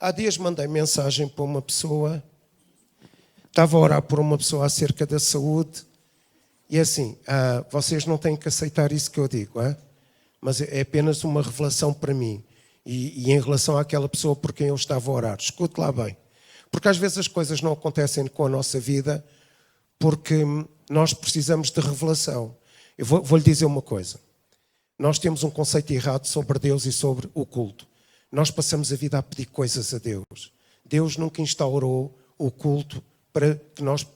Há dias mandei mensagem para uma pessoa, estava a orar por uma pessoa acerca da saúde, e é assim, vocês não têm que aceitar isso que eu digo, mas é apenas uma revelação para mim, e em relação àquela pessoa por quem eu estava a orar. Escute lá bem, porque às vezes as coisas não acontecem com a nossa vida, porque nós precisamos de revelação. Eu vou-lhe dizer uma coisa, nós temos um conceito errado sobre Deus e sobre o culto. Nós passamos a vida a pedir coisas a Deus. Deus nunca instaurou o culto para que nós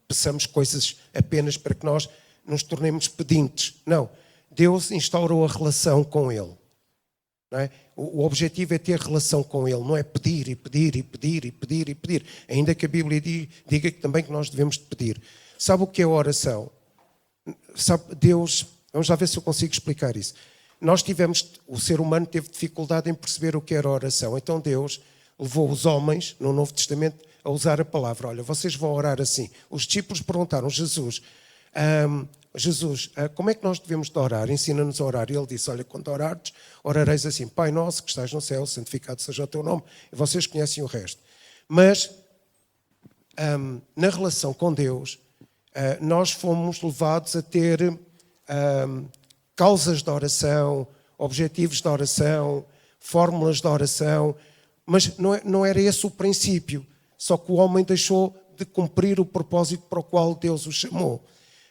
peçamos coisas apenas para que nós nos tornemos pedintes. Não. Deus instaurou a relação com Ele. Não é? O objetivo é ter relação com Ele, não é pedir e pedir e pedir e pedir e pedir. Ainda que a Bíblia diga que também que nós devemos de pedir. Sabe o que é a oração? Sabe, Deus, vamos lá ver se eu consigo explicar isso. O ser humano teve dificuldade em perceber o que era a oração. Então Deus levou os homens, no Novo Testamento, a usar a palavra. Olha, vocês vão orar assim. Os discípulos perguntaram, Jesus, como é que nós devemos de orar? Ensina-nos a orar. E ele disse, olha, quando orares, orareis assim, Pai nosso que estás no céu, santificado seja o teu nome. E vocês conhecem o resto. Mas, na relação com Deus, nós fomos levados a ter causas de oração, objetivos de oração, fórmulas de oração, mas não era esse o princípio. Só que o homem deixou de cumprir o propósito para o qual Deus o chamou.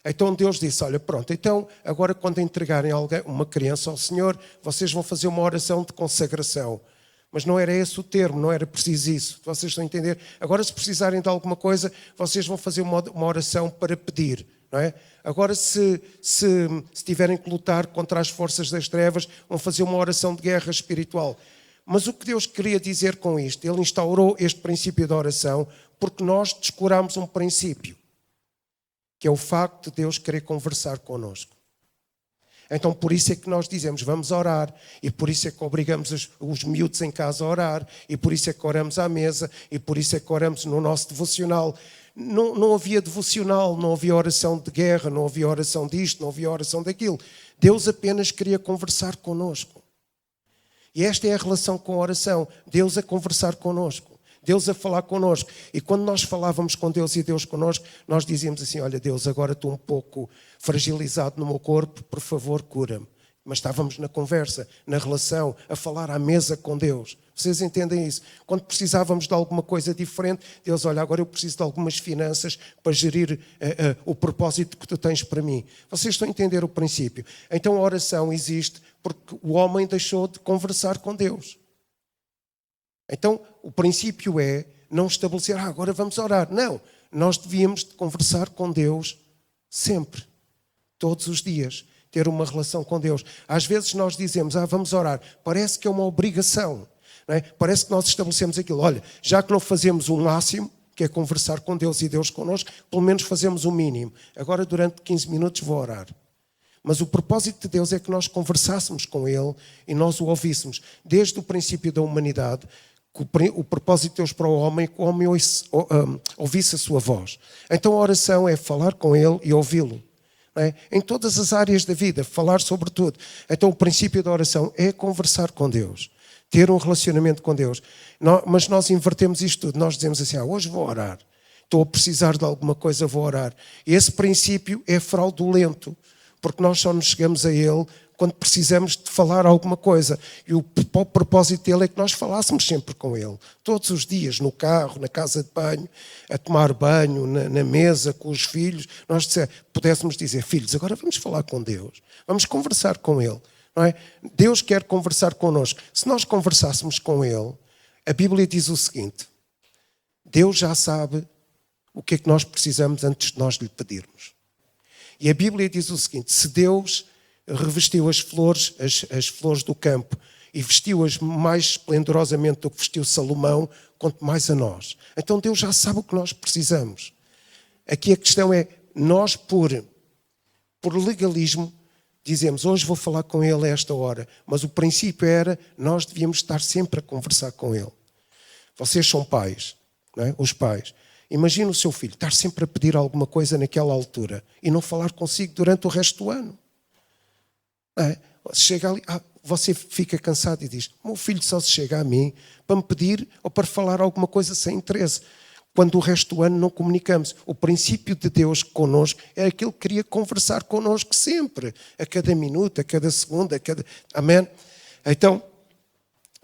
Então Deus disse, olha, pronto, então agora quando entregarem uma criança ao Senhor, vocês vão fazer uma oração de consagração. Mas não era esse o termo, não era preciso isso. Vocês estão a entender? Agora se precisarem de alguma coisa, vocês vão fazer uma oração para pedir. Não é? Agora se tiverem que lutar contra as forças das trevas, vão fazer uma oração de guerra espiritual. Mas o que Deus queria dizer com isto? Ele instaurou este princípio de oração porque nós descurámos um princípio, que é o facto de Deus querer conversar connosco. Então por isso é que nós dizemos vamos orar, e por isso é que obrigamos os miúdos em casa a orar, e por isso é que oramos à mesa, e por isso é que oramos no nosso devocional. Não havia devocional, não havia oração de guerra, não havia oração disto, não havia oração daquilo. Deus apenas queria conversar connosco. E esta é a relação com a oração. Deus a conversar connosco. Deus a falar connosco. E quando nós falávamos com Deus e Deus connosco, nós dizíamos assim, olha Deus, agora estou um pouco fragilizado no meu corpo, por favor cura-me. Mas estávamos na conversa, na relação, a falar à mesa com Deus. Vocês entendem isso? Quando precisávamos de alguma coisa diferente, Deus, olha, agora eu preciso de algumas finanças para gerir o propósito que tu tens para mim. Vocês estão a entender o princípio? Então a oração existe porque o homem deixou de conversar com Deus. Então o princípio é não estabelecer, agora vamos orar. Não, nós devíamos de conversar com Deus sempre, todos os dias. Ter uma relação com Deus. Às vezes nós dizemos, vamos orar. Parece que é uma obrigação. Não é? Parece que nós estabelecemos aquilo. Olha, já que não fazemos o máximo, que é conversar com Deus e Deus connosco, pelo menos fazemos o mínimo. Agora durante 15 minutos vou orar. Mas o propósito de Deus é que nós conversássemos com Ele e nós o ouvíssemos. Desde o princípio da humanidade, o propósito de Deus para o homem é que o homem ouvisse a sua voz. Então a oração é falar com Ele e ouvi-lo. Em todas as áreas da vida, falar sobre tudo. Então o princípio da oração é conversar com Deus, ter um relacionamento com Deus. Mas nós invertemos isto tudo, nós dizemos assim, hoje vou orar, estou a precisar de alguma coisa, vou orar. E esse princípio é fraudulento, porque nós só nos chegamos a ele quando precisamos de falar alguma coisa. E o propósito dele é que nós falássemos sempre com ele. Todos os dias, no carro, na casa de banho, a tomar banho, na mesa, com os filhos. Nós pudéssemos dizer, filhos, agora vamos falar com Deus. Vamos conversar com Ele. Não é? Deus quer conversar connosco. Se nós conversássemos com Ele, a Bíblia diz o seguinte, Deus já sabe o que é que nós precisamos antes de nós lhe pedirmos. E a Bíblia diz o seguinte, se Deus revestiu as flores do campo e vestiu-as mais esplendorosamente do que vestiu Salomão, quanto mais a nós. Então Deus já sabe o que nós precisamos. Aqui a questão é, nós por legalismo dizemos, hoje vou falar com Ele a esta hora, mas o princípio era, nós devíamos estar sempre a conversar com Ele. Vocês são pais, não é? Os pais. Imagina o seu filho estar sempre a pedir alguma coisa naquela altura e não falar consigo durante o resto do ano. Chega ali, você fica cansado e diz: meu filho só se chega a mim para me pedir ou para falar alguma coisa sem interesse, quando o resto do ano não comunicamos. O princípio de Deus connosco é aquele que queria conversar connosco sempre, a cada minuto, a cada segundo, a cada... Amém? Então,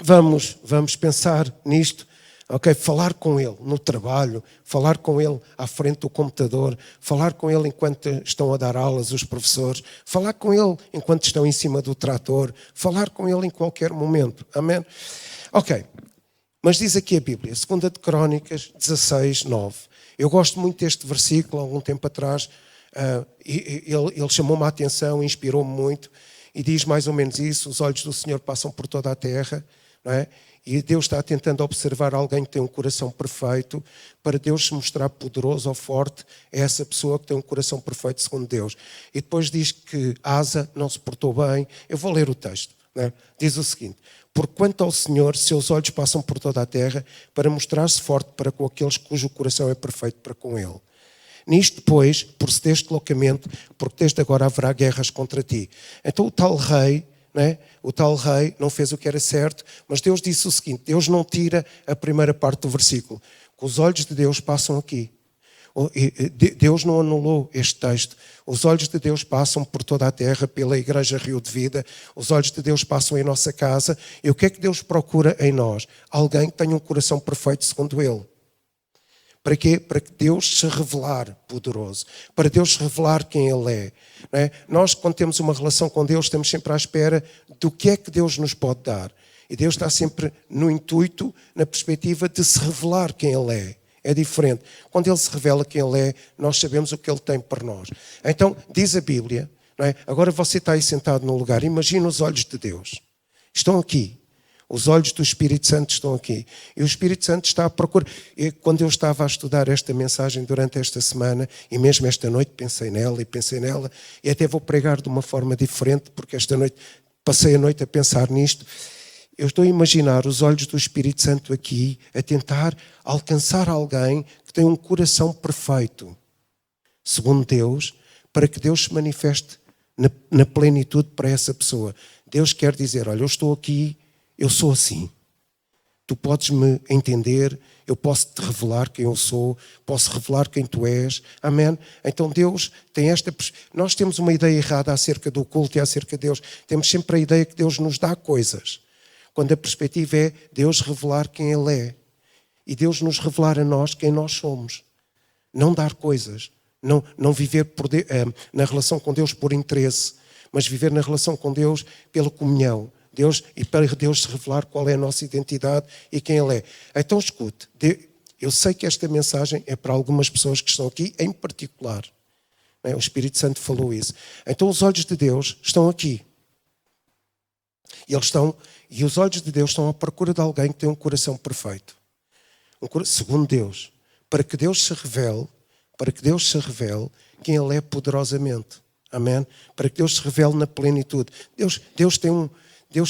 vamos pensar nisto. Ok, falar com ele no trabalho, falar com ele à frente do computador, falar com ele enquanto estão a dar aulas os professores, falar com ele enquanto estão em cima do trator, falar com ele em qualquer momento. Amém? Ok, mas diz aqui a Bíblia, 2 de Crónicas 16, 9. Eu gosto muito deste versículo, há algum tempo atrás, ele chamou-me a atenção, inspirou-me muito, e diz mais ou menos isso: os olhos do Senhor passam por toda a terra, não é? E Deus está tentando observar alguém que tem um coração perfeito, para Deus se mostrar poderoso ou forte, é essa pessoa que tem um coração perfeito segundo Deus. E depois diz que Asa não se portou bem. Eu vou ler o texto, né? Diz o seguinte: por quanto ao Senhor, seus olhos passam por toda a terra, para mostrar-se forte para com aqueles cujo coração é perfeito para com Ele. Nisto, pois, procedeste loucamente, porque desde agora haverá guerras contra ti. Então o tal rei, né? O tal rei não fez o que era certo, mas Deus disse o seguinte: Deus não tira a primeira parte do versículo, que os olhos de Deus passam aqui. Deus não anulou este texto. Os olhos de Deus passam por toda a terra, pela Igreja Rio de Vida. Os olhos de Deus passam em nossa casa. E o que é que Deus procura em nós? Alguém que tenha um coração perfeito segundo Ele. Para quê? Para que Deus se revelar poderoso. Para Deus se revelar quem Ele é. Não é? Nós, quando temos uma relação com Deus, estamos sempre à espera do que é que Deus nos pode dar. E Deus está sempre no intuito, na perspectiva de se revelar quem Ele é. É diferente. Quando Ele se revela quem Ele é, nós sabemos o que Ele tem para nós. Então, diz a Bíblia, não é? Agora você está aí sentado num lugar, imagina os olhos de Deus. Estão aqui. Os olhos do Espírito Santo estão aqui. E o Espírito Santo está à procura. E quando eu estava a estudar esta mensagem durante esta semana, e mesmo esta noite pensei nela, e até vou pregar de uma forma diferente, porque esta noite passei a noite a pensar nisto. Eu estou a imaginar os olhos do Espírito Santo aqui, a tentar alcançar alguém que tem um coração perfeito, segundo Deus, para que Deus se manifeste na plenitude para essa pessoa. Deus quer dizer: olha, eu estou aqui, eu sou assim. Tu podes me entender, eu posso te revelar quem eu sou, posso revelar quem tu és. Amém? Então Deus tem esta... Nós temos uma ideia errada acerca do culto e acerca de Deus. Temos sempre a ideia que Deus nos dá coisas, quando a perspectiva é Deus revelar quem Ele é. E Deus nos revelar a nós quem nós somos. Não dar coisas. Não viver na relação com Deus por interesse, mas viver na relação com Deus pela comunhão. E para Deus se revelar qual é a nossa identidade e quem Ele é. Então escute, eu sei que esta mensagem é para algumas pessoas que estão aqui em particular. O Espírito Santo falou isso. Então os olhos de Deus estão aqui. E os olhos de Deus estão à procura de alguém que tem um coração perfeito. Segundo Deus. Para que Deus se revele quem Ele é poderosamente. Amém? Para que Deus se revele na plenitude. Deus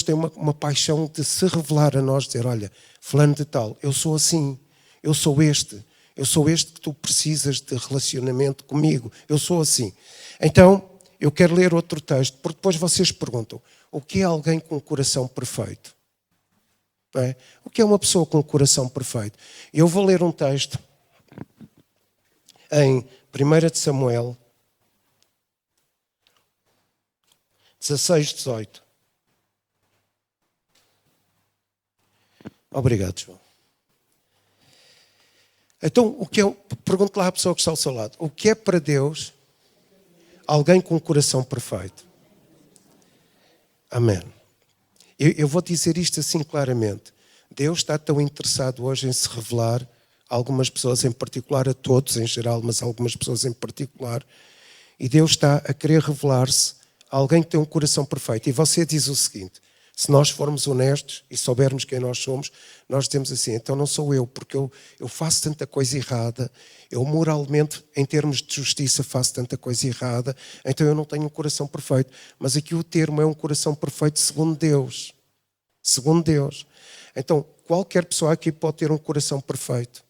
tem uma paixão de se revelar a nós, dizer: olha, fulano de tal, eu sou assim, eu sou este que tu precisas de relacionamento comigo, eu sou assim. Então, eu quero ler outro texto, porque depois vocês perguntam: o que é alguém com um coração perfeito? Não é? O que é uma pessoa com um coração perfeito? Eu vou ler um texto em 1 de Samuel 16, 18. Obrigado, João. Então, pergunto lá à pessoa que está ao seu lado: o que é para Deus alguém com um coração perfeito? Amém. Eu vou dizer isto assim claramente. Deus está tão interessado hoje em se revelar a algumas pessoas em particular, a todos em geral, mas a algumas pessoas em particular. E Deus está a querer revelar-se a alguém que tem um coração perfeito. E você diz o seguinte: se nós formos honestos e soubermos quem nós somos, nós dizemos assim: então não sou eu, porque eu faço tanta coisa errada, eu moralmente, em termos de justiça, faço tanta coisa errada, então eu não tenho um coração perfeito. Mas aqui o termo é um coração perfeito segundo Deus. Segundo Deus. Então, qualquer pessoa aqui pode ter um coração perfeito.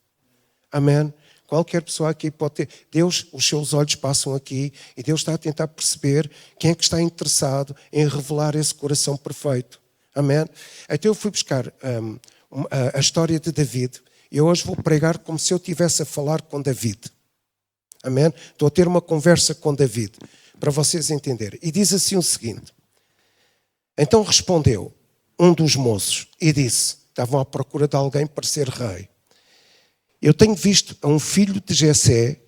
Amém? Qualquer pessoa aqui pode ter. Deus, os seus olhos passam aqui e Deus está a tentar perceber quem é que está interessado em revelar esse coração perfeito. Amém? Então eu fui buscar a história de David e hoje vou pregar como se eu estivesse a falar com David. Amém? Estou a ter uma conversa com David, para vocês entenderem. E diz assim o seguinte: então respondeu um dos moços e disse, estavam à procura de alguém para ser rei: eu tenho visto a um filho de Jessé,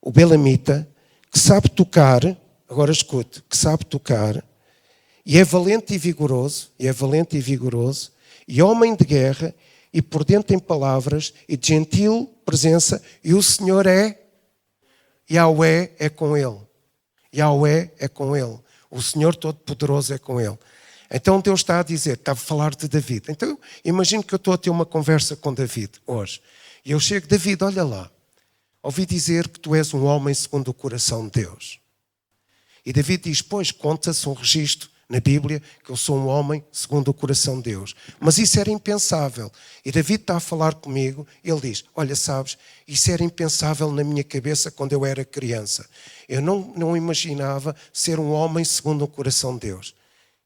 o Belamita, que sabe tocar, agora escute, que sabe tocar, e é valente e vigoroso, e homem de guerra, e prudente em palavras, e de gentil presença, e o Senhor Yahweh é com ele. Yahweh é com ele. O Senhor Todo-Poderoso é com ele. Então Deus está a dizer, está a falar de David. Então imagino que eu estou a ter uma conversa com David hoje. E eu chego, David, olha lá, ouvi dizer que tu és um homem segundo o coração de Deus. E David diz, pois, conta-se um registro na Bíblia que eu sou um homem segundo o coração de Deus. Mas isso era impensável. E David está a falar comigo, ele diz, olha, sabes, isso era impensável na minha cabeça quando eu era criança. Eu não imaginava ser um homem segundo o coração de Deus.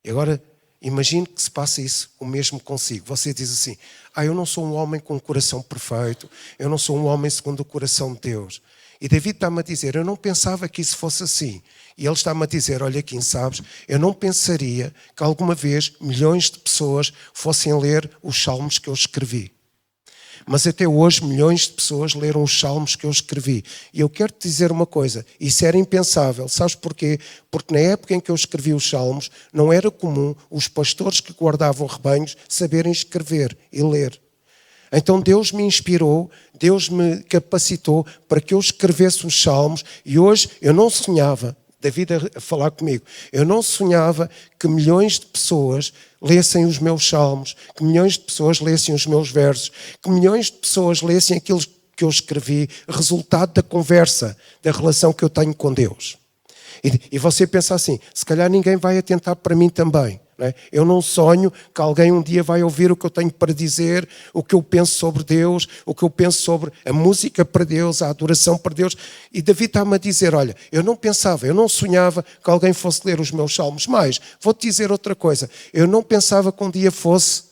E agora, imagine que se passa isso o mesmo consigo. Você diz assim, eu não sou um homem com um coração perfeito, eu não sou um homem segundo o coração de Deus. E David está-me a dizer, eu não pensava que isso fosse assim. E ele está-me a dizer, olha aqui, sabes, eu não pensaria que alguma vez milhões de pessoas fossem ler os salmos que eu escrevi. Mas até hoje milhões de pessoas leram os salmos que eu escrevi. E eu quero te dizer uma coisa, isso era impensável. Sabes porquê? Porque na época em que eu escrevi os salmos, não era comum os pastores que guardavam rebanhos saberem escrever e ler. Então Deus me inspirou, Deus me capacitou para que eu escrevesse os salmos e hoje eu não sonhava, David a falar comigo, eu não sonhava que milhões de pessoas lessem os meus salmos, que milhões de pessoas lessem os meus versos, que milhões de pessoas lessem aquilo que eu escrevi, resultado da conversa, da relação que eu tenho com Deus. E você pensa assim, se calhar ninguém vai atentar para mim também. Eu não sonho que alguém um dia vai ouvir o que eu tenho para dizer, o que eu penso sobre Deus, o que eu penso sobre a música para Deus, a adoração para Deus. E David está-me a dizer, olha, eu não pensava, eu não sonhava que alguém fosse ler os meus salmos. Mas, vou-te dizer outra coisa, eu não pensava que um dia fosse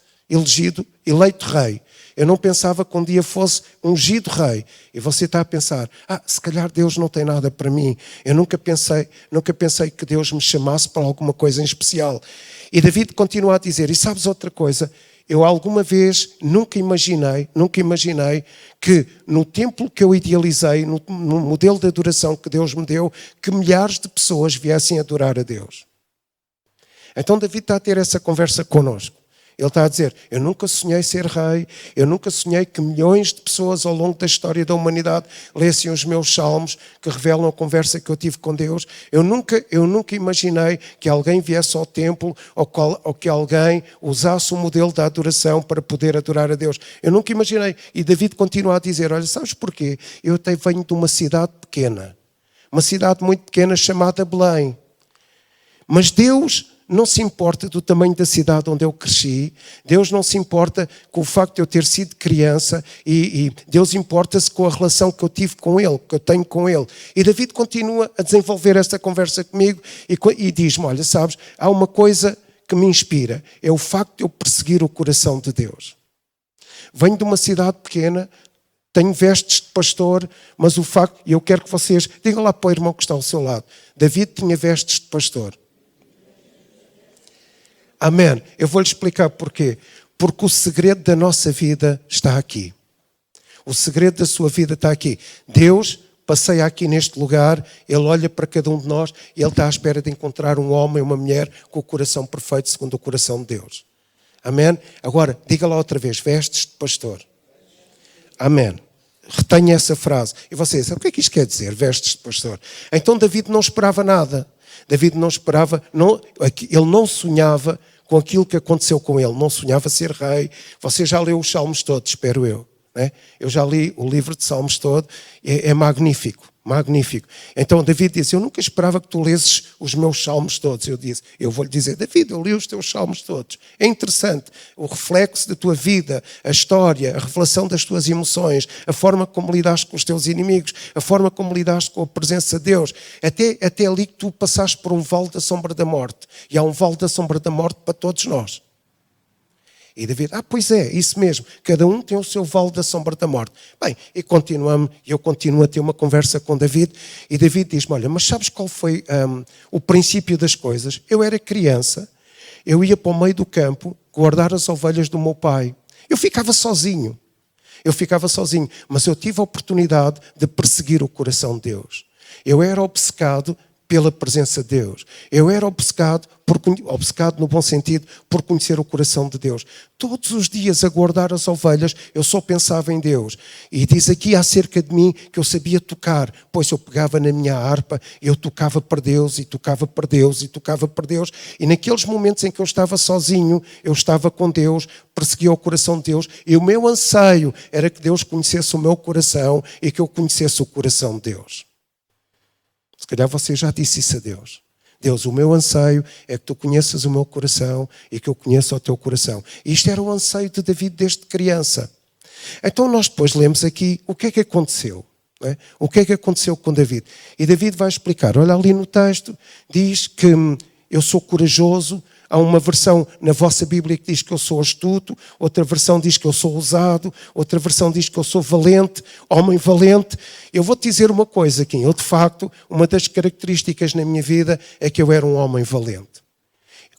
eleito rei. Eu não pensava que um dia fosse ungido rei. E você está a pensar, se calhar Deus não tem nada para mim. Eu nunca pensei que Deus me chamasse para alguma coisa em especial. E David continua a dizer, e sabes outra coisa? Eu alguma vez nunca imaginei que no templo que eu idealizei, no modelo de adoração que Deus me deu, que milhares de pessoas viessem adorar a Deus. Então David está a ter essa conversa connosco. Ele está a dizer, eu nunca sonhei ser rei, eu nunca sonhei que milhões de pessoas ao longo da história da humanidade lessem os meus salmos, que revelam a conversa que eu tive com Deus. Eu nunca imaginei que alguém viesse ao templo ou que alguém usasse o modelo da adoração para poder adorar a Deus. Eu nunca imaginei. E David continua a dizer, olha, sabes porquê? Eu até venho de uma cidade pequena, uma cidade muito pequena chamada Belém. Mas Deus não se importa do tamanho da cidade onde eu cresci. Deus não se importa com o facto de eu ter sido criança e Deus importa-se com a relação que eu tive com Ele, que eu tenho com Ele. E David continua a desenvolver esta conversa comigo e diz-me, olha, sabes, há uma coisa que me inspira, é o facto de eu perseguir o coração de Deus. Venho de uma cidade pequena, tenho vestes de pastor, mas o facto, e eu quero que vocês, digam lá para o irmão que está ao seu lado, David tinha vestes de pastor. Amém. Eu vou-lhe explicar porquê. Porque o segredo da nossa vida está aqui. O segredo da sua vida está aqui. Deus passeia aqui neste lugar, Ele olha para cada um de nós e Ele está à espera de encontrar um homem, uma mulher com o coração perfeito segundo o coração de Deus. Amém? Agora, diga lá outra vez, vestes de pastor. Amém. Retenha essa frase. E você sabe o que é que isto quer dizer, vestes de pastor? Então David não esperava nada. David não esperava, ele não sonhava com aquilo que aconteceu com ele, não sonhava ser rei. Você já leu os salmos todos, espero eu. Né? Eu já li o livro de salmos todo, é magnífico, magnífico. Então David disse, eu nunca esperava que tu lesses os meus salmos todos. Eu vou-lhe dizer, David, eu li os teus salmos todos. É interessante, o reflexo da tua vida, a história, a revelação das tuas emoções, a forma como lidaste com os teus inimigos, a forma como lidaste com a presença de Deus. Até ali que tu passaste por um vale da sombra da morte. E há um vale da sombra da morte para todos nós. E David, pois é, isso mesmo. Cada um tem o seu vale da sombra da morte. Bem, e eu continuo a ter uma conversa com David. E David diz-me, olha, mas sabes qual foi o princípio das coisas? Eu era criança, eu ia para o meio do campo guardar as ovelhas do meu pai. Eu ficava sozinho, mas eu tive a oportunidade de perseguir o coração de Deus. Eu era obcecado pela presença de Deus. Eu era obcecado no bom sentido, por conhecer o coração de Deus. Todos os dias a guardar as ovelhas, eu só pensava em Deus. E diz aqui acerca de mim que eu sabia tocar, pois eu pegava na minha harpa, eu tocava para Deus, e tocava para Deus, e tocava para Deus. E naqueles momentos em que eu estava sozinho, eu estava com Deus, perseguia o coração de Deus, e o meu anseio era que Deus conhecesse o meu coração e que eu conhecesse o coração de Deus. Se calhar você já disse isso a Deus. Deus, o meu anseio é que tu conheças o meu coração e que eu conheça o teu coração. E isto era o anseio de David desde criança. Então nós depois lemos aqui o que é que aconteceu. Não é? O que é que aconteceu com David? E David vai explicar. Olha ali no texto, diz que eu sou corajoso. Há uma versão na vossa Bíblia que diz que eu sou astuto, outra versão diz que eu sou ousado, outra versão diz que eu sou valente, homem valente. Eu vou-te dizer uma coisa, Kim. Eu, de facto, uma das características na minha vida é que eu era um homem valente.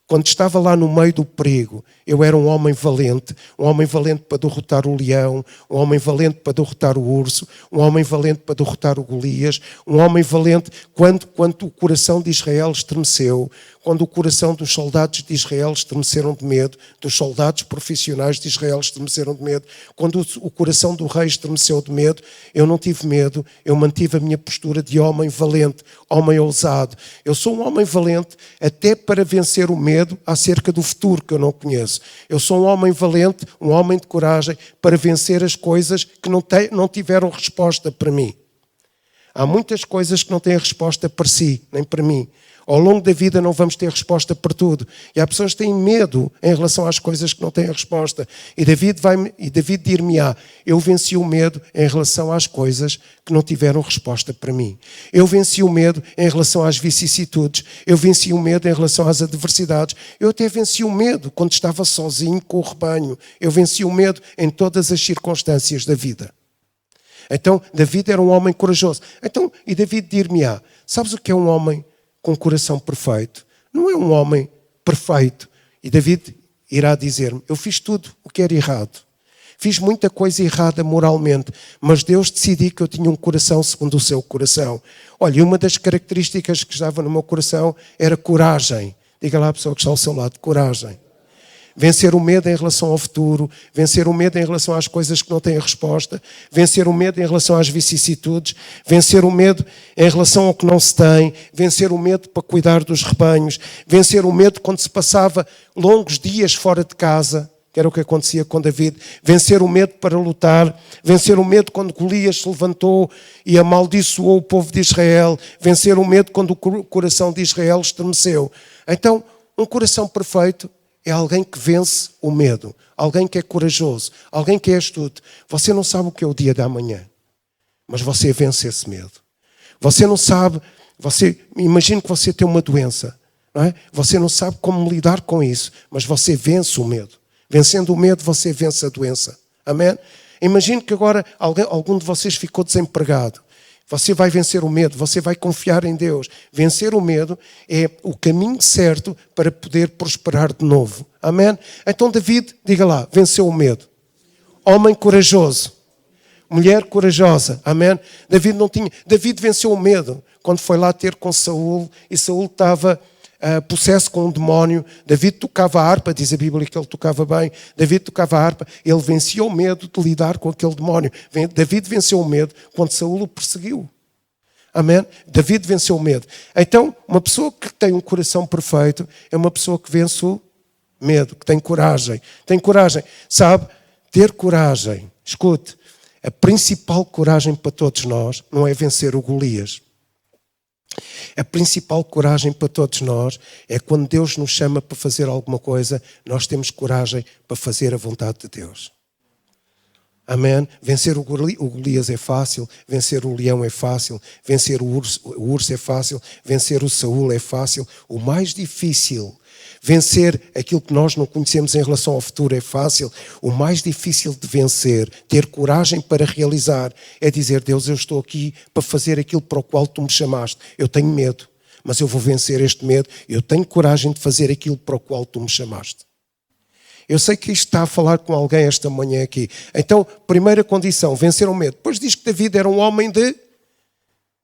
Quando estava lá no meio do perigo, eu era um homem valente para derrotar o leão, um homem valente para derrotar o urso, um homem valente para derrotar o Golias, um homem valente quando o coração de Israel estremeceu, quando o coração dos soldados de Israel estremeceram de medo, dos soldados profissionais de Israel estremeceram de medo, quando o coração do rei estremeceu de medo, eu não tive medo, eu mantive a minha postura de homem valente, homem ousado. Eu sou um homem valente até para vencer o medo acerca do futuro que eu não conheço. Eu sou um homem valente, um homem de coragem para vencer as coisas que não tiveram resposta para mim. Há muitas coisas que não têm resposta para si, nem para mim. Ao longo da vida não vamos ter resposta para tudo. E há pessoas que têm medo em relação às coisas que não têm resposta. E David dir-me-á, eu venci o medo em relação às coisas que não tiveram resposta para mim. Eu venci o medo em relação às vicissitudes. Eu venci o medo em relação às adversidades. Eu até venci o medo quando estava sozinho com o rebanho. Eu venci o medo em todas as circunstâncias da vida. Então, David era um homem corajoso. E David dir-me-á, sabes o que é um homem com um coração perfeito? Não é um homem perfeito. E David irá dizer-me, eu fiz tudo o que era errado. Fiz muita coisa errada moralmente, mas Deus decidiu que eu tinha um coração segundo o seu coração. Olha, uma das características que estava no meu coração era coragem. Diga lá à pessoa que está ao seu lado, coragem. Vencer o medo em relação ao futuro, vencer o medo em relação às coisas que não têm resposta, vencer o medo em relação às vicissitudes, vencer o medo em relação ao que não se tem, vencer o medo para cuidar dos rebanhos, vencer o medo quando se passava longos dias fora de casa, que era o que acontecia com David, vencer o medo para lutar, vencer o medo quando Golias se levantou e amaldiçoou o povo de Israel, vencer o medo quando o coração de Israel estremeceu. Então, um coração perfeito é alguém que vence o medo, alguém que é corajoso, alguém que é astuto. Você não sabe o que é o dia da manhã, mas você vence esse medo. Você não sabe, imagine que você tem uma doença, não é? Você não sabe como lidar com isso, mas você vence o medo. Vencendo o medo, você vence a doença. Amém? Imagine que agora algum de vocês ficou desempregado. Você vai vencer o medo, você vai confiar em Deus. Vencer o medo é o caminho certo para poder prosperar de novo. Amém? Então David, diga lá, venceu o medo. Homem corajoso. Mulher corajosa. Amém? David venceu o medo quando foi lá ter com Saul e Saul estava possesso com um demónio. David tocava a harpa, diz a Bíblia que ele tocava bem. David tocava a harpa, ele vencia o medo de lidar com aquele demónio. David venceu o medo quando Saul o perseguiu. Amém? David venceu o medo. Então, uma pessoa que tem um coração perfeito é uma pessoa que vence o medo, que tem coragem. Tem coragem. Sabe? Ter coragem. Escute, a principal coragem para todos nós não é vencer o Golias. A principal coragem para todos nós é quando Deus nos chama para fazer alguma coisa, nós temos coragem para fazer a vontade de Deus. Amém? Vencer o Golias é fácil, vencer o leão é fácil, vencer o urso é fácil, vencer o Saul é fácil. O mais difícil, vencer aquilo que nós não conhecemos em relação ao futuro é fácil. O mais difícil de vencer, ter coragem para realizar, é dizer: Deus, eu estou aqui para fazer aquilo para o qual tu me chamaste. Eu tenho medo, mas eu vou vencer este medo. Eu tenho coragem de fazer aquilo para o qual tu me chamaste. Eu sei que isto está a falar com alguém esta manhã aqui. Então, primeira condição, vencer o medo. Depois diz que David era um homem de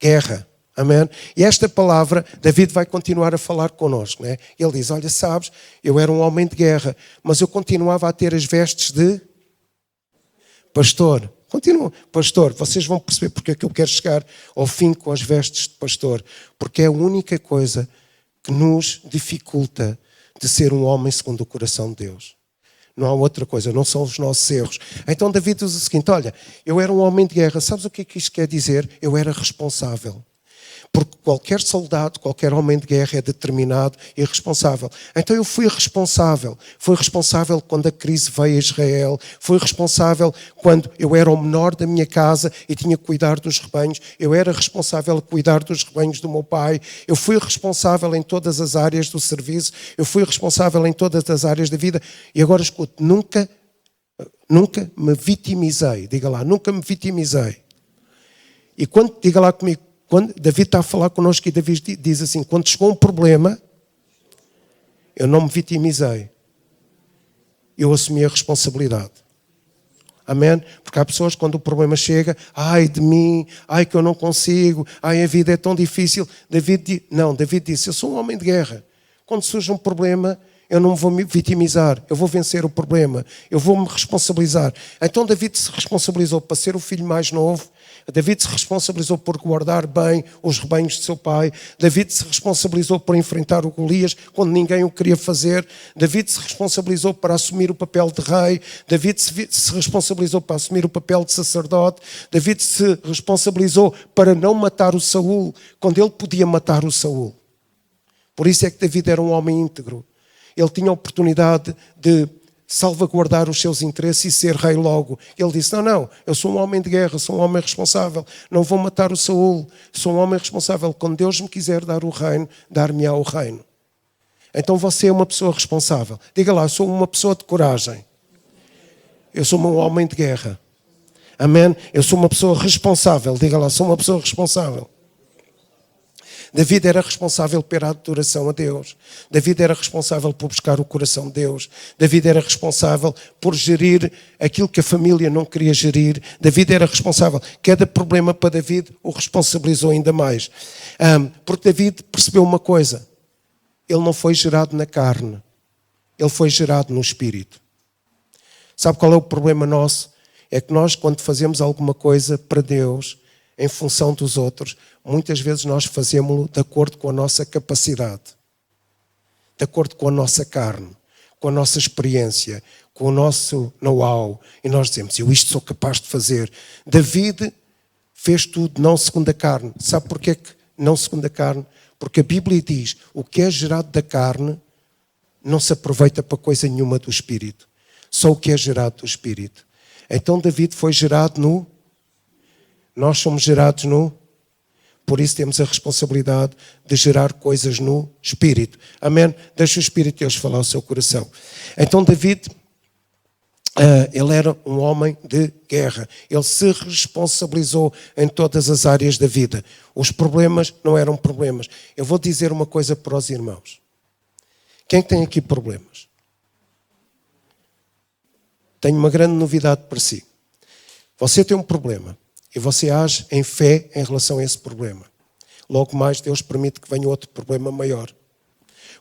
guerra. Amém? E esta palavra, David vai continuar a falar connosco. Né? Ele diz: olha, sabes, eu era um homem de guerra, mas eu continuava a ter as vestes de pastor. Continua, pastor. Vocês vão perceber porque é que eu quero chegar ao fim com as vestes de pastor. Porque é a única coisa que nos dificulta de ser um homem segundo o coração de Deus. Não há outra coisa, não são os nossos erros. Então David diz o seguinte: olha, eu era um homem de guerra. Sabes o que é que isto quer dizer? Eu era responsável. Porque qualquer soldado, qualquer homem de guerra é determinado e responsável. Então eu fui responsável. Fui responsável quando a crise veio a Israel. Fui responsável quando eu era o menor da minha casa e tinha que cuidar dos rebanhos. Eu era responsável a cuidar dos rebanhos do meu pai. Eu fui responsável em todas as áreas do serviço. Eu fui responsável em todas as áreas da vida. E agora escute, nunca me vitimizei. Diga lá, nunca me vitimizei. E quando, diga lá comigo, quando David está a falar connosco e David diz assim: quando chegou um problema, eu não me vitimizei. Eu assumi a responsabilidade. Amém? Porque há pessoas quando o problema chega: ai de mim, ai que eu não consigo, ai a vida é tão difícil. David disse: eu sou um homem de guerra. Quando surge um problema, eu não vou me vitimizar, eu vou vencer o problema, eu vou me responsabilizar. Então David se responsabilizou para ser o filho mais novo. David se responsabilizou por guardar bem os rebanhos de seu pai. David se responsabilizou por enfrentar o Golias quando ninguém o queria fazer. David se responsabilizou para assumir o papel de rei. David se responsabilizou para assumir o papel de sacerdote. David se responsabilizou para não matar o Saul quando ele podia matar o Saul. Por isso é que David era um homem íntegro. Ele tinha a oportunidade de salvaguardar os seus interesses e ser rei logo. Ele disse: não, eu sou um homem de guerra, sou um homem responsável, não vou matar o Saul, sou um homem responsável. Quando Deus me quiser dar o reino, dar-me-á o reino. Então você é uma pessoa responsável. Diga lá: eu sou uma pessoa de coragem. Eu sou um homem de guerra. Amém? Eu sou uma pessoa responsável. Diga lá: sou uma pessoa responsável. David era responsável pela adoração a Deus. David era responsável por buscar o coração de Deus. David era responsável por gerir aquilo que a família não queria gerir. David era responsável. Cada problema para David o responsabilizou ainda mais. Porque David percebeu uma coisa: ele não foi gerado na carne, ele foi gerado no espírito. Sabe qual é o problema nosso? É que nós, quando fazemos alguma coisa para Deus, em função dos outros, muitas vezes nós fazemos-lo de acordo com a nossa capacidade, de acordo com a nossa carne, com a nossa experiência, com o nosso know-how. E nós dizemos: eu isto sou capaz de fazer. David fez tudo não segundo a carne. Sabe porquê que não segundo a carne? Porque a Bíblia diz: o que é gerado da carne não se aproveita para coisa nenhuma do Espírito. Só o que é gerado do Espírito. Então David foi gerado no... Nós somos gerados no... Por isso temos a responsabilidade de gerar coisas no Espírito. Amém? Deixa o Espírito de Deus falar ao seu coração. Então David, ele era um homem de guerra. Ele se responsabilizou em todas as áreas da vida. Os problemas não eram problemas. Eu vou dizer uma coisa para os irmãos. Quem tem aqui problemas? Tenho uma grande novidade para si. Você tem um problema. E você age em fé em relação a esse problema. Logo mais Deus permite que venha outro problema maior.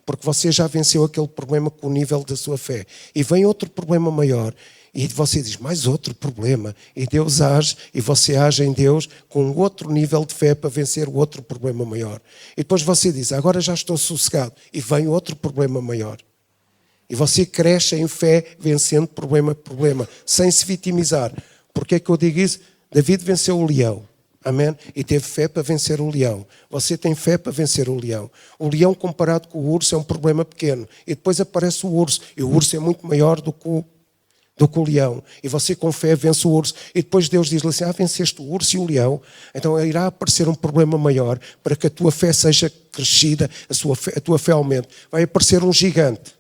Porque você já venceu aquele problema com o nível da sua fé. E vem outro problema maior. E você diz: mais outro problema. E Deus age, e você age em Deus com outro nível de fé para vencer o outro problema maior. E depois você diz: agora já estou sossegado. E vem outro problema maior. E você cresce em fé vencendo problema por problema, sem se vitimizar. Por que é que eu digo isso? David venceu o leão, amém? E teve fé para vencer o leão. Você tem fé para vencer o leão. O leão comparado com o urso é um problema pequeno. E depois aparece o urso. E o urso é muito maior do que do que o leão. E você com fé vence o urso. E depois Deus diz-lhe assim, venceste o urso e o leão, então irá aparecer um problema maior para que a tua fé seja crescida, a tua fé aumente. Vai aparecer um gigante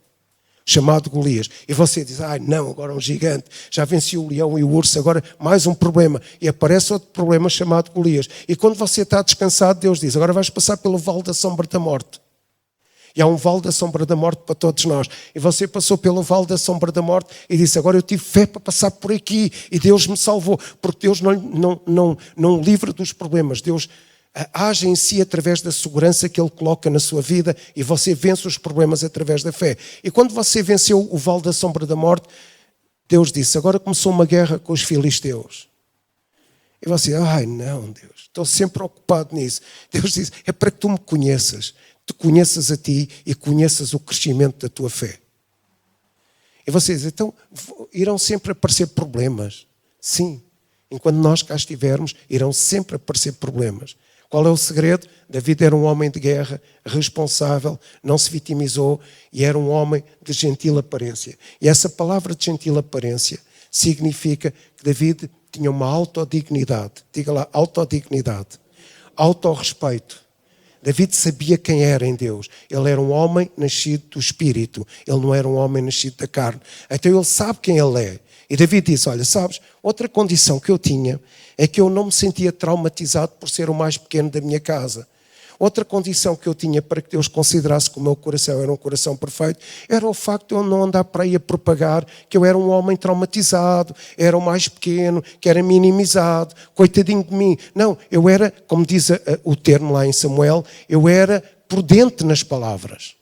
chamado Golias. E você diz, não, agora um gigante. Já venci o leão e o urso, agora mais um problema. E aparece outro problema chamado Golias. E quando você está descansado, Deus diz, agora vais passar pelo vale da sombra da morte. E há um vale da sombra da morte para todos nós. E você passou pelo vale da sombra da morte e disse, agora eu tive fé para passar por aqui. E Deus me salvou. Porque Deus não livra dos problemas. Deus age em si através da segurança que Ele coloca na sua vida e você vence os problemas através da fé. E quando você venceu o vale da sombra da morte, Deus disse, agora começou uma guerra com os filisteus. E você, não, Deus, estou sempre ocupado nisso. Deus diz, é para que tu me conheças. Te conheças a ti e conheças o crescimento da tua fé. E você diz, então irão sempre aparecer problemas. Sim, enquanto nós cá estivermos, irão sempre aparecer problemas. Qual é o segredo? David era um homem de guerra, responsável, não se vitimizou e era um homem de gentil aparência. E essa palavra de gentil aparência significa que David tinha uma autodignidade. Diga lá, autodignidade. Autorrespeito. David sabia quem era em Deus. Ele era um homem nascido do Espírito. Ele não era um homem nascido da carne. Então ele sabe quem ele é. E David diz, olha, sabes, outra condição que eu tinha é que eu não me sentia traumatizado por ser o mais pequeno da minha casa. Outra condição que eu tinha para que Deus considerasse que o meu coração era um coração perfeito era o facto de eu não andar para aí a propagar que eu era um homem traumatizado, era o mais pequeno, que era minimizado, coitadinho de mim. Não, eu era, como diz o termo lá em Samuel, eu era prudente nas palavras.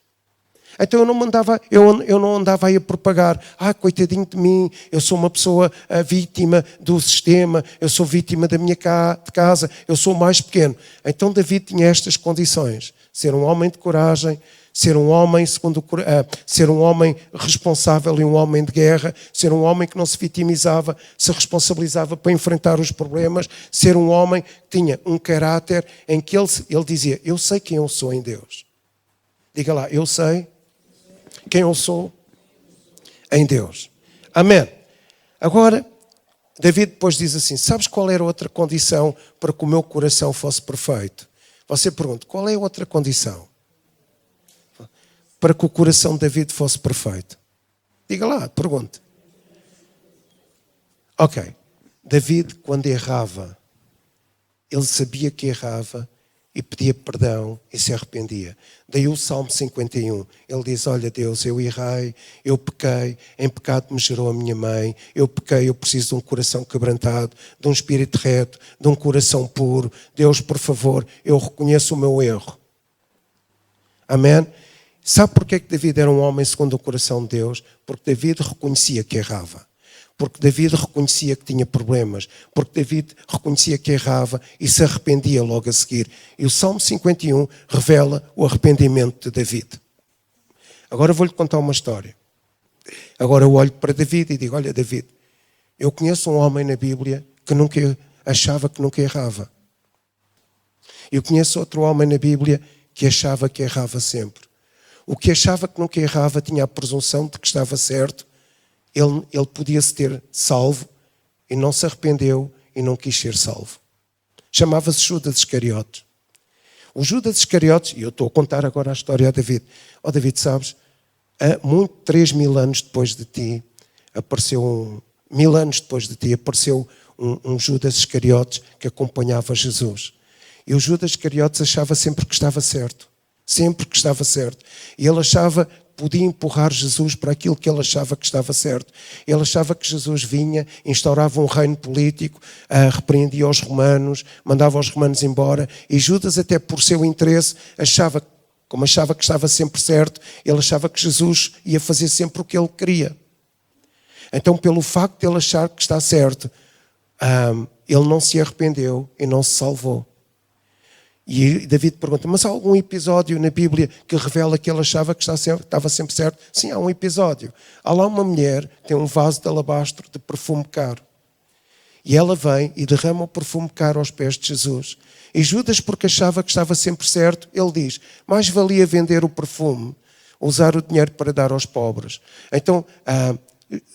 Então eu não andava aí a propagar, coitadinho de mim, eu sou uma pessoa vítima do sistema, eu sou vítima da minha casa, eu sou o mais pequeno. Então David tinha estas condições, ser um homem de coragem, ser um homem ser um homem responsável e um homem de guerra, ser um homem que não se vitimizava, se responsabilizava para enfrentar os problemas, ser um homem que tinha um caráter em que ele dizia, eu sei quem eu sou em Deus. Diga lá, eu sei quem eu sou em Deus. Amém. Agora, David depois diz assim, sabes qual era outra condição para que o meu coração fosse perfeito? Você pergunta, qual é a outra condição para que o coração de David fosse perfeito? Diga lá, pergunte. Ok. David, quando errava, ele sabia que errava e pedia perdão e se arrependia. Daí o Salmo 51, ele diz, olha Deus, eu errei, eu pequei, em pecado me gerou a minha mãe, eu pequei, eu preciso de um coração quebrantado, de um espírito reto, de um coração puro. Deus, por favor, eu reconheço o meu erro. Amém? Sabe porquê que David era um homem segundo o coração de Deus? Porque David reconhecia que errava. Porque David reconhecia que tinha problemas, porque David reconhecia que errava e se arrependia logo a seguir. E o Salmo 51 revela o arrependimento de David. Agora vou-lhe contar uma história. Agora eu olho para David e digo, olha David, eu conheço um homem na Bíblia que achava que nunca errava. Eu conheço outro homem na Bíblia que achava que errava sempre. O que achava que nunca errava tinha a presunção de que estava certo. Ele podia-se ter salvo e não se arrependeu e não quis ser salvo. Chamava-se Judas Iscariotes. O Judas Iscariotes, e eu estou a contar agora a história a David. David, sabes, 3.000 anos depois de ti, apareceu 1.000 anos depois de ti, apareceu um Judas Iscariotes que acompanhava Jesus. E o Judas Iscariotes achava sempre que estava certo. Sempre que estava certo. E ele achava podia empurrar Jesus para aquilo que ele achava que estava certo. Ele achava que Jesus vinha, instaurava um reino político, repreendia os romanos, mandava os romanos embora, e Judas, até por seu interesse, como achava que estava sempre certo, ele achava que Jesus ia fazer sempre o que ele queria. Então, pelo facto de ele achar que está certo, ele não se arrependeu e não se salvou. E David pergunta, mas há algum episódio na Bíblia que revela que ele achava que estava sempre certo? Sim, há um episódio. Há lá uma mulher que tem um vaso de alabastro de perfume caro. E ela vem e derrama o perfume caro aos pés de Jesus. E Judas, porque achava que estava sempre certo, ele diz, mais valia vender o perfume, usar o dinheiro para dar aos pobres. Então,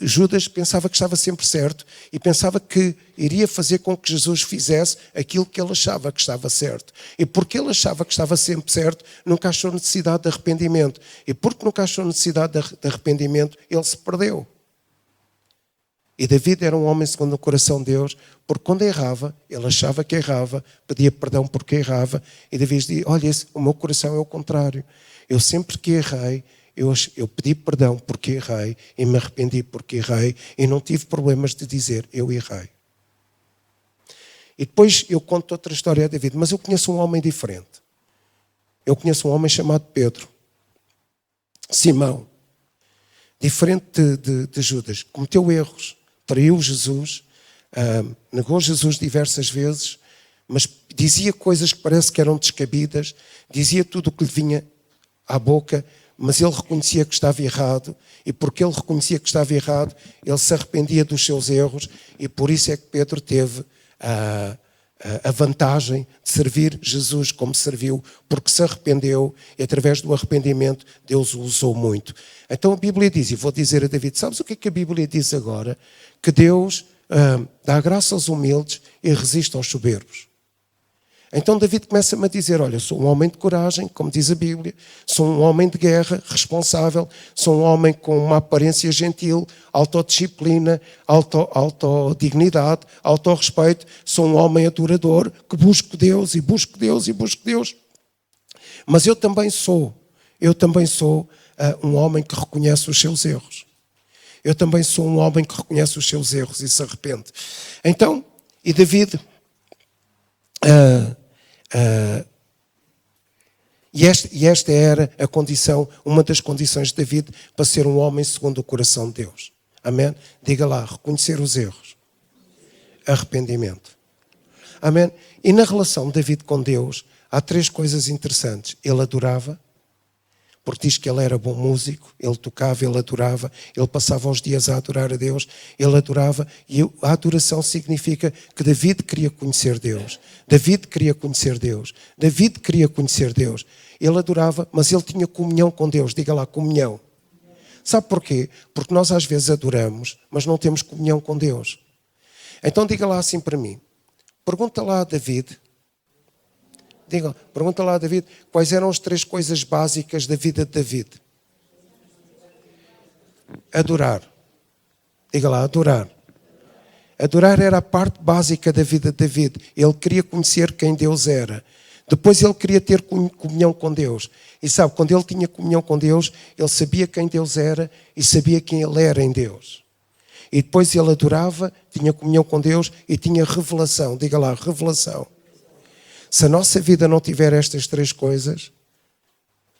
Judas pensava que estava sempre certo e pensava que iria fazer com que Jesus fizesse aquilo que ele achava que estava certo. E porque ele achava que estava sempre certo, nunca achou necessidade de arrependimento. E porque nunca achou necessidade de arrependimento, ele se perdeu. E David era um homem segundo o coração de Deus, porque quando errava, ele achava que errava, pedia perdão porque errava, e David dizia, olha, o meu coração é o contrário. Eu sempre que errei, eu pedi perdão porque errei, e me arrependi porque errei, e não tive problemas de dizer, eu errei. E depois eu conto outra história a David, mas eu conheço um homem diferente. Eu conheço um homem chamado Pedro, Simão, diferente de Judas, cometeu erros, traiu Jesus, negou Jesus diversas vezes, mas dizia coisas que parece que eram descabidas, dizia tudo o que lhe vinha à boca, mas ele reconhecia que estava errado, e porque ele reconhecia que estava errado, ele se arrependia dos seus erros, e por isso é que Pedro teve a vantagem de servir Jesus como serviu, porque se arrependeu, e através do arrependimento Deus o usou muito. Então a Bíblia diz, e vou dizer a David, sabes o que é que a Bíblia diz agora? Que Deus dá graça aos humildes e resiste aos soberbos. Então David começa-me a dizer, olha, sou um homem de coragem, como diz a Bíblia, sou um homem de guerra, responsável, sou um homem com uma aparência gentil, autodisciplina, autodignidade, autorrespeito, sou um homem adorador, que busco Deus e busco Deus e busco Deus. Mas eu também sou um homem que reconhece os seus erros. Eu também sou um homem que reconhece os seus erros e se arrepende. Então, e David... E esta era a condição, uma das condições de David para ser um homem segundo o coração de Deus. Amém? Diga lá, reconhecer os erros. Arrependimento. Amém? E na relação de David com Deus, há três coisas interessantes. Ele adorava, porque diz que ele era bom músico, ele tocava, ele adorava, ele passava os dias a adorar a Deus, ele adorava, e a adoração significa que David queria conhecer Deus. David queria conhecer Deus. David queria conhecer Deus. Ele adorava, mas ele tinha comunhão com Deus. Diga lá, comunhão. Sabe porquê? Porque nós às vezes adoramos, mas não temos comunhão com Deus. Então diga lá assim para mim. Pergunta lá a David... Pergunta lá a David, quais eram as três coisas básicas da vida de David? Adorar. Diga lá, adorar. Adorar era a parte básica da vida de David. Ele queria conhecer quem Deus era. Depois ele queria ter comunhão com Deus. E sabe, quando ele tinha comunhão com Deus, ele sabia quem Deus era e sabia quem ele era em Deus. E depois ele adorava, tinha comunhão com Deus e tinha revelação. Diga lá, revelação. Se a nossa vida não tiver estas três coisas,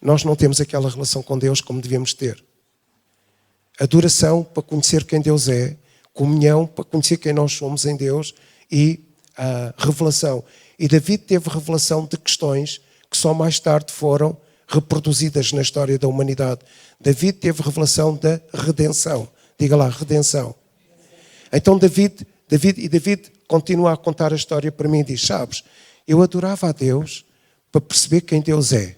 nós não temos aquela relação com Deus como devemos ter. Adoração para conhecer quem Deus é, comunhão para conhecer quem nós somos em Deus e revelação. E David teve revelação de questões que só mais tarde foram reproduzidas na história da humanidade. David teve revelação da redenção. Diga lá, redenção. Então David continua a contar a história para mim e diz, sabes, eu adorava a Deus para perceber quem Deus é.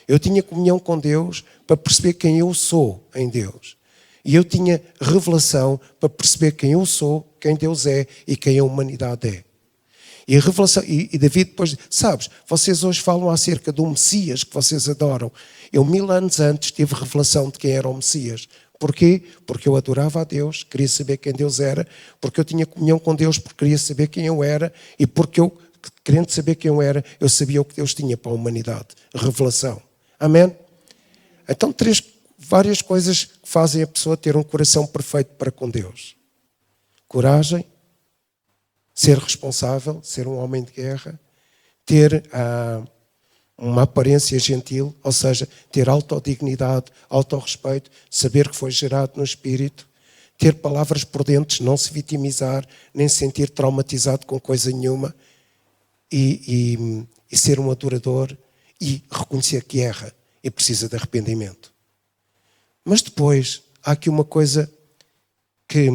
Eu tinha comunhão com Deus para perceber quem eu sou em Deus. E eu tinha revelação para perceber quem eu sou, quem Deus é e quem a humanidade é. E a revelação, e David depois, sabes, vocês hoje falam acerca do Messias que vocês adoram. Eu 1000 anos antes tive revelação de quem era o Messias. Porquê? Porque eu adorava a Deus, queria saber quem Deus era, porque eu tinha comunhão com Deus, porque queria saber quem eu era e porque eu, querendo saber quem eu era, eu sabia o que Deus tinha para a humanidade. Revelação. Amém? Então, várias coisas que fazem a pessoa ter um coração perfeito para com Deus. Coragem, ser responsável, ser um homem de guerra, ter uma aparência gentil, ou seja, ter autodignidade, autorrespeito, saber que foi gerado no Espírito, ter palavras prudentes, não se vitimizar, nem se sentir traumatizado com coisa nenhuma, e ser um adorador e reconhecer que erra e precisa de arrependimento. Mas depois há aqui uma coisa que...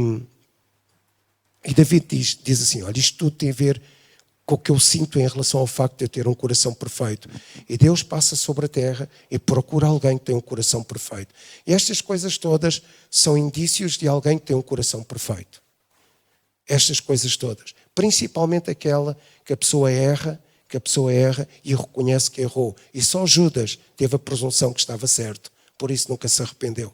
E David diz assim, olha, isto tudo tem a ver com o que eu sinto em relação ao facto de eu ter um coração perfeito. E Deus passa sobre a terra e procura alguém que tem um coração perfeito. E estas coisas todas são indícios de alguém que tem um coração perfeito. Estas coisas todas. Principalmente aquela que a pessoa erra e reconhece que errou. E só Judas teve a presunção que estava certo. Por isso nunca se arrependeu.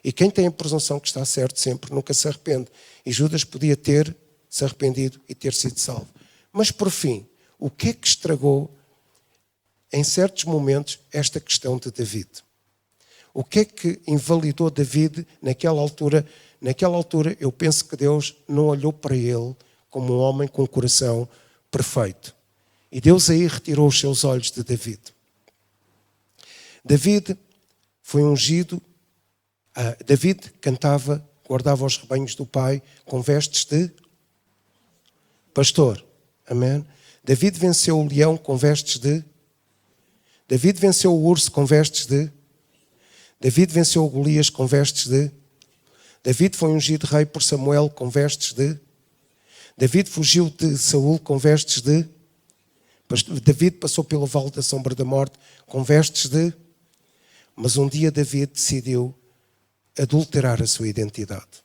E quem tem a presunção que está certo sempre nunca se arrepende. E Judas podia ter se arrependido e ter sido salvo. Mas por fim, o que é que estragou em certos momentos esta questão de David? O que é que invalidou David naquela altura? Naquela altura eu penso que Deus não olhou para ele como um homem com um coração perfeito. E Deus aí retirou os seus olhos de David. David foi ungido. David cantava, guardava os rebanhos do pai com vestes de pastor. Amém? David venceu o leão com vestes de... David venceu o urso com vestes de... David venceu o Golias com vestes de... David foi ungido rei por Samuel com vestes de... David fugiu de Saul com vestes de... David passou pelo vale da sombra da morte com vestes de... Mas um dia David decidiu adulterar a sua identidade.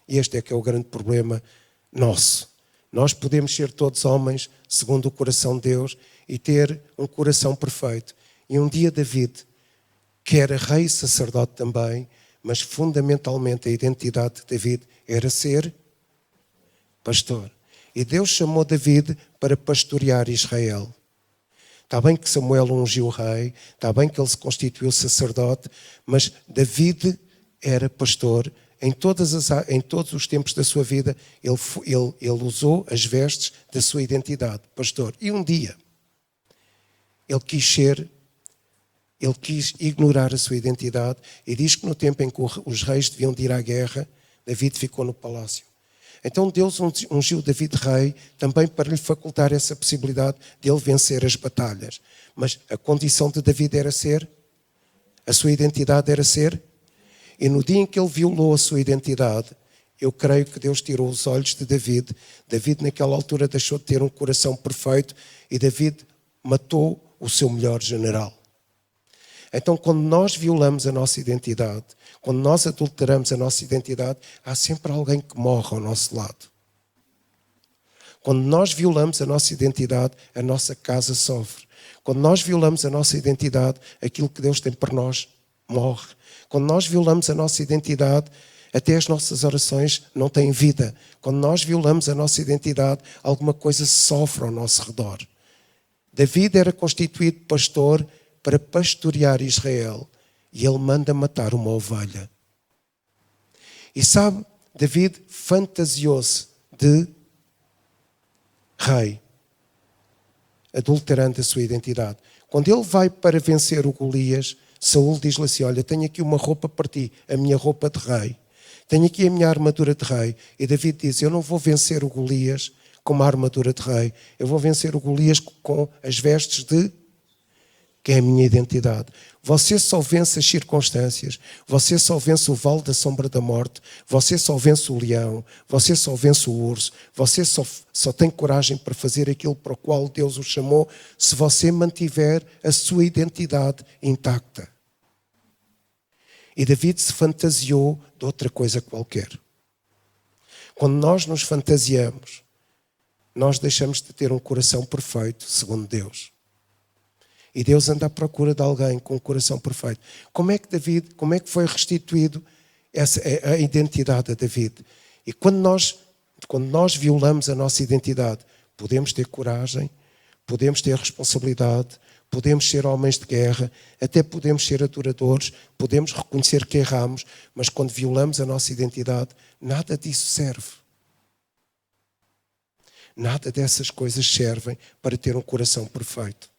E este é que é o grande problema nosso. Nós podemos ser todos homens segundo o coração de Deus e ter um coração perfeito. E um dia David, que era rei e sacerdote também, mas fundamentalmente a identidade de David era ser pastor. E Deus chamou David para pastorear Israel. Está bem que Samuel ungiu o rei, está bem que ele se constituiu sacerdote, mas David era pastor. Em todos os tempos da sua vida, ele usou as vestes da sua identidade, pastor. E um dia, ele quis ignorar a sua identidade e diz que no tempo em que os reis deviam de ir à guerra, David ficou no palácio. Então Deus ungiu David rei também para lhe facultar essa possibilidade de ele vencer as batalhas. Mas a condição de David era ser, a sua identidade era ser. E no dia em que ele violou a sua identidade, eu creio que Deus tirou os olhos de David. David naquela altura deixou de ter um coração perfeito e David matou o seu melhor general. Então, quando nós violamos a nossa identidade, quando nós adulteramos a nossa identidade, há sempre alguém que morre ao nosso lado. Quando nós violamos a nossa identidade, a nossa casa sofre. Quando nós violamos a nossa identidade, aquilo que Deus tem para nós morre. Quando nós violamos a nossa identidade, até as nossas orações não têm vida. Quando nós violamos a nossa identidade, alguma coisa sofre ao nosso redor. David era constituído pastor para pastorear Israel e ele manda matar uma ovelha. E sabe, David fantasiou-se de rei, adulterando a sua identidade. Quando ele vai para vencer o Golias, Saul diz-lhe assim: olha, tenho aqui uma roupa para ti, a minha roupa de rei. Tenho aqui a minha armadura de rei. E David diz: eu não vou vencer o Golias com uma armadura de rei. Eu vou vencer o Golias com as vestes de... que é a minha identidade. Você só vence as circunstâncias, você só vence o vale da sombra da morte, você só vence o leão, você só vence o urso, você só tem coragem para fazer aquilo para o qual Deus o chamou, se você mantiver a sua identidade intacta. E David se fantasiou de outra coisa qualquer. Quando nós nos fantasiamos, nós deixamos de ter um coração perfeito, segundo Deus. E Deus anda à procura de alguém com um coração perfeito. Como é que foi restituído a identidade a David? E quando nós violamos a nossa identidade, podemos ter coragem, podemos ter responsabilidade, podemos ser homens de guerra, até podemos ser adoradores, podemos reconhecer que erramos, mas quando violamos a nossa identidade, nada disso serve. Nada dessas coisas servem para ter um coração perfeito.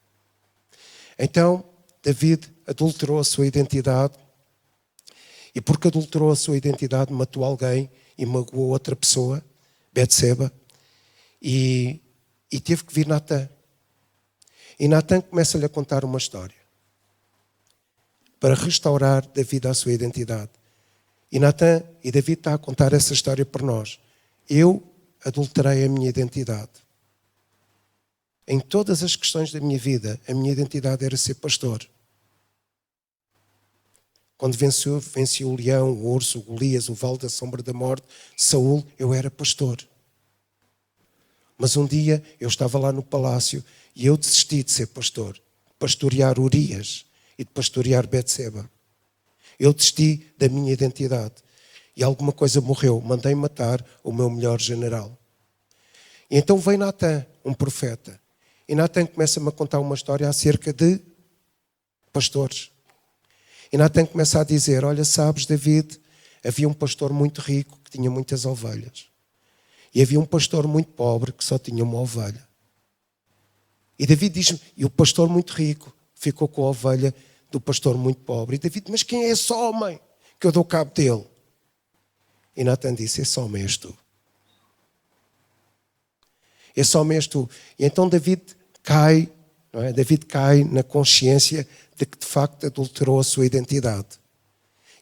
Então, David adulterou a sua identidade e porque adulterou a sua identidade, matou alguém e magoou outra pessoa, Betseba, e teve que vir Natã. E Natã começa-lhe a contar uma história para restaurar David à sua identidade. E David está a contar essa história para nós. Eu adulterei a minha identidade. Em todas as questões da minha vida, a minha identidade era ser pastor. Quando venci o leão, o urso, o Golias, o vale da sombra da morte, Saul, eu era pastor. Mas um dia eu estava lá no palácio e eu desisti de ser pastor, de pastorear Urias e de pastorear Betseba. Eu desisti da minha identidade e alguma coisa morreu. Mandei matar o meu melhor general. E então veio Natã, um profeta. E Natã começa-me a contar uma história acerca de pastores. E Natã começa a dizer, olha, sabes, David, havia um pastor muito rico que tinha muitas ovelhas. E havia um pastor muito pobre que só tinha uma ovelha. E David diz-me, e o pastor muito rico ficou com a ovelha do pastor muito pobre. E David, mas quem é esse homem que eu dou cabo dele? E Natã disse, esse homem és tu. Esse homem és tu. E então David cai, não é? David cai na consciência de que de facto adulterou a sua identidade.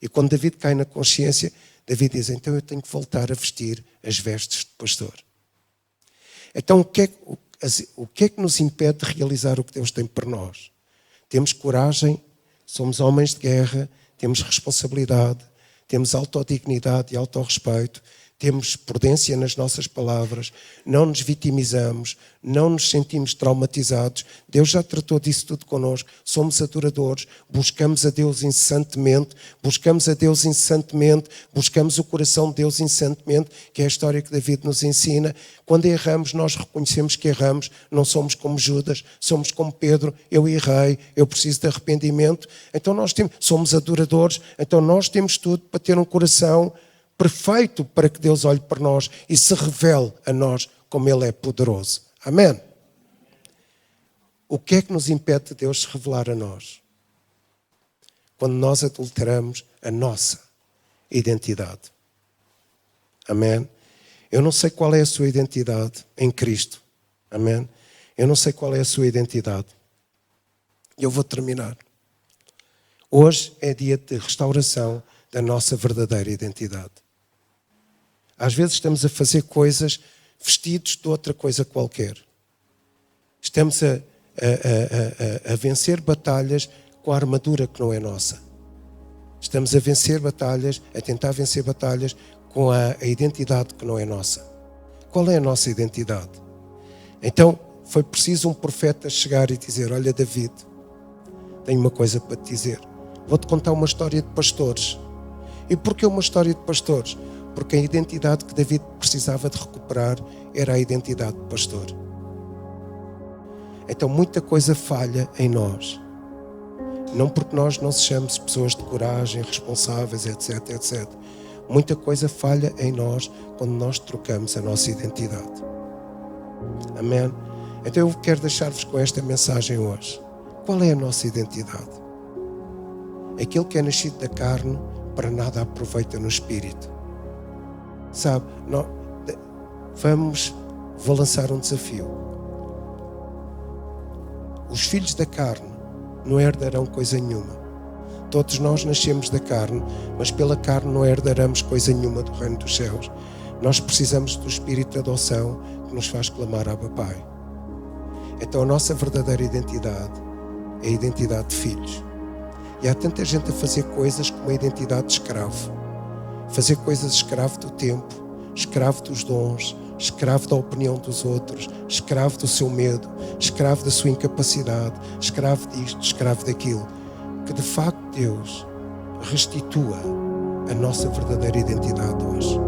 E quando David cai na consciência, David diz, então eu tenho que voltar a vestir as vestes de pastor. Então o que é que nos impede de realizar o que Deus tem por nós? Temos coragem, somos homens de guerra, temos responsabilidade, temos autodignidade e autorrespeito, temos prudência nas nossas palavras, não nos vitimizamos, não nos sentimos traumatizados. Deus já tratou disso tudo connosco. Somos adoradores, buscamos a Deus incessantemente, buscamos o coração de Deus incessantemente, que é a história que David nos ensina. Quando erramos, nós reconhecemos que erramos, não somos como Judas, somos como Pedro, eu errei, eu preciso de arrependimento. Então somos adoradores, então nós temos tudo para ter um coração perfeito para que Deus olhe para nós e se revele a nós como Ele é poderoso. Amém? O que é que nos impede de Deus se revelar a nós? Quando nós adulteramos a nossa identidade. Amém? Eu não sei qual é a sua identidade em Cristo. Amém? Eu não sei qual é a sua identidade. Eu vou terminar. Hoje é dia de restauração da nossa verdadeira identidade. Às vezes estamos a fazer coisas vestidos de outra coisa qualquer. Estamos a vencer batalhas com a armadura que não é nossa. Estamos a vencer batalhas, a tentar vencer batalhas com a identidade que não é nossa. Qual é a nossa identidade? Então, foi preciso um profeta chegar e dizer, olha David, tenho uma coisa para te dizer. Vou-te contar uma história de pastores. E porquê uma história de pastores? Porque a identidade que David precisava de recuperar era a identidade de pastor. Então muita coisa falha em nós. Não porque nós não sejamos pessoas de coragem, responsáveis, etc, etc. Muita coisa falha em nós quando nós trocamos a nossa identidade. Amém? Então eu quero deixar-vos com esta mensagem hoje. Qual é a nossa identidade? Aquele que é nascido da carne para nada aproveita no espírito. Sabe, vou lançar um desafio. Os filhos da carne não herdarão coisa nenhuma. Todos nós nascemos da carne, mas pela carne não herdaremos coisa nenhuma do reino dos céus. Nós precisamos do espírito de adoção que nos faz clamar Abba Pai. Então a nossa verdadeira identidade é a identidade de filhos. E há tanta gente a fazer coisas com uma identidade de escravo. Fazer coisas escravo do tempo, escravo dos dons, escravo da opinião dos outros, escravo do seu medo, escravo da sua incapacidade, escravo disto, escravo daquilo. Que de facto Deus restitua a nossa verdadeira identidade hoje.